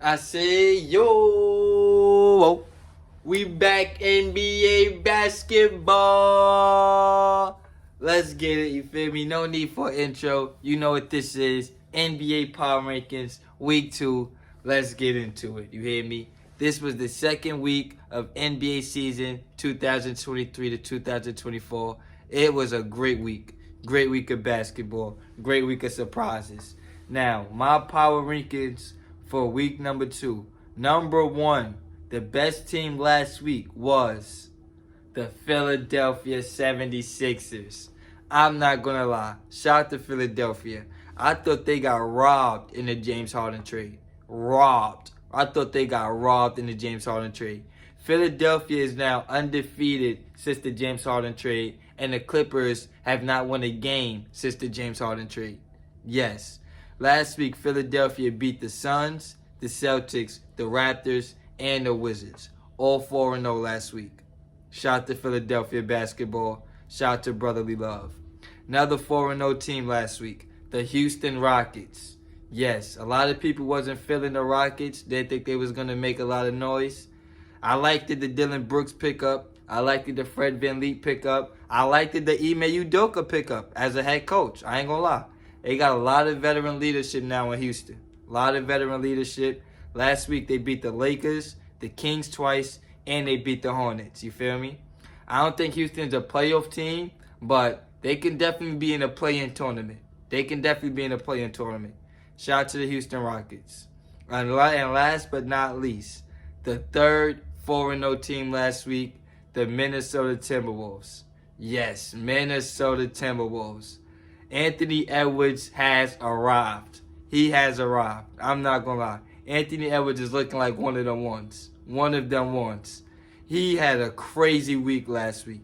I say, yo, we back NBA basketball. Let's get it, you feel me? No need for intro. You know what this is. NBA Power Rankings, Week 2. Let's get into it, you hear me? This was the second week of NBA season 2023 to 2024. It was a great week. Great week of basketball. Great week of surprises. Now, my power rankings for week number 2. Number 1, the best team last week was the Philadelphia 76ers. I'm not going to lie. Shout out to Philadelphia. I thought they got robbed in the James Harden trade. Robbed. I thought they got robbed in the James Harden trade. Philadelphia is now undefeated since the James Harden trade, and the Clippers have not won a game since the James Harden trade. Yes. Last week, Philadelphia beat the Suns, the Celtics, the Raptors, and the Wizards. All 4-0 last week. Shout out to Philadelphia basketball. Shout out to brotherly love. Another 4-0 team last week, the Houston Rockets. Yes, a lot of people wasn't feeling the Rockets. They think they was going to make a lot of noise. I liked it, the Dylan Brooks pickup. I liked it, the Fred VanVleet pickup. I liked it, the Ime Udoka pickup as a head coach. I ain't going to lie. They got a lot of veteran leadership now in Houston. A lot of veteran leadership. Last week, they beat the Lakers, the Kings twice, and they beat the Hornets. You feel me? I don't think Houston's a playoff team, but they can definitely be in a play-in tournament. Shout out to the Houston Rockets. And last but not least, the third 4-0 team last week, the Minnesota Timberwolves. Yes, Minnesota Timberwolves. Anthony Edwards has arrived. He has arrived. I'm not going to lie. Anthony Edwards is looking like one of them ones. He had a crazy week last week.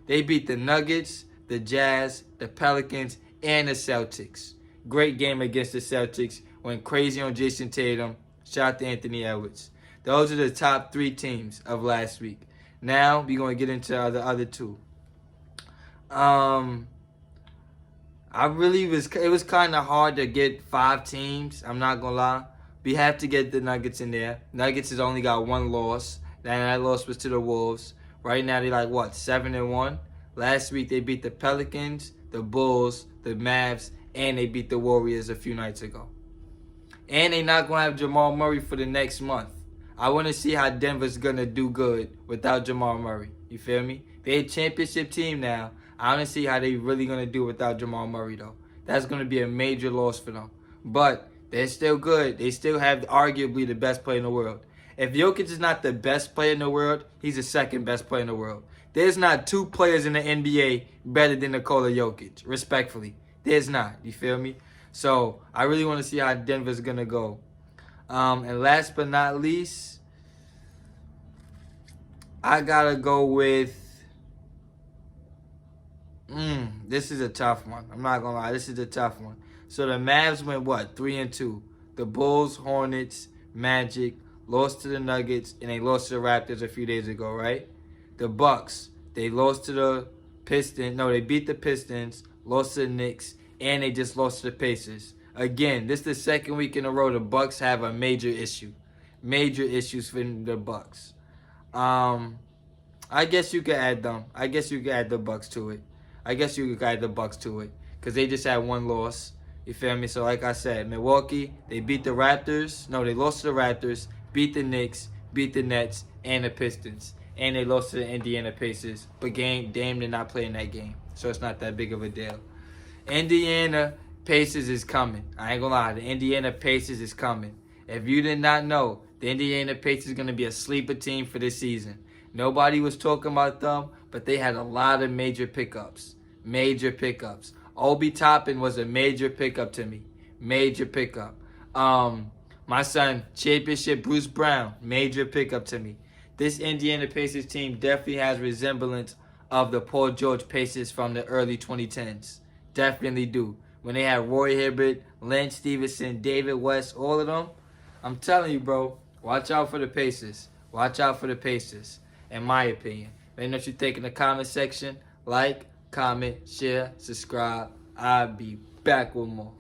They beat the Nuggets, the Jazz, the Pelicans, and the Celtics. Great game against the Celtics. Went crazy on Jason Tatum. Shout out to Anthony Edwards. Those are the top 3 teams of last week. Now, we're going to get into the other 2. It was kind of hard to get 5 teams. I'm not going to lie. We have to get the Nuggets in there. Nuggets has only got 1 loss. And that loss was to the Wolves. Right now, they're 7-1. Last week, they beat the Pelicans, the Bulls, the Mavs, and they beat the Warriors a few nights ago. And they're not going to have Jamal Murray for the next month. I want to see how Denver's going to do good without Jamal Murray. You feel me? They're a championship team now. I want to see how they really going to do without Jamal Murray, though. That's going to be a major loss for them. But they're still good. They still have arguably the best player in the world. If Jokic is not the best player in the world, he's the second best player in the world. There's not 2 players in the NBA better than Nikola Jokic, respectfully. There's not. You feel me? So I really want to see how Denver's going to go. And last but not least, I got to go with... this is a tough one. I'm not going to lie. This is a tough one. So the Mavs went, 3-2. The Bulls, Hornets, Magic, lost to the Nuggets, and they lost to the Raptors a few days ago, right? The Bucks, they lost to the Pistons. No, they beat the Pistons, lost to the Knicks, and they just lost to the Pacers. Again, this is the second week in a row the Bucks have a major issue. Major issues for the Bucks. I guess you could add them. I guess you could add the Bucks to it. Because they just had 1 loss. You feel me? So like I said, Milwaukee, they beat the Raptors. No, they lost to the Raptors, beat the Knicks, beat the Nets, and the Pistons. And they lost to the Indiana Pacers. But Dame did not play in that game. So it's not that big of a deal. Indiana Pacers is coming. I ain't gonna lie. The Indiana Pacers is coming. If you did not know, the Indiana Pacers is going to be a sleeper team for this season. Nobody was talking about them, but they had a lot of major pickups. Obi Toppin was a major pickup to me. Major pickup. My son, championship Bruce Brown, major pickup to me. This Indiana Pacers team definitely has resemblance of the Paul George Pacers from the early 2010s. Definitely do. When they had Roy Hibbert, Lance Stevenson, David West, all of them. I'm telling you, bro, watch out for the Pacers. In my opinion. Let me know what you think in the comment section. Like, comment, share, subscribe. I'll be back with more.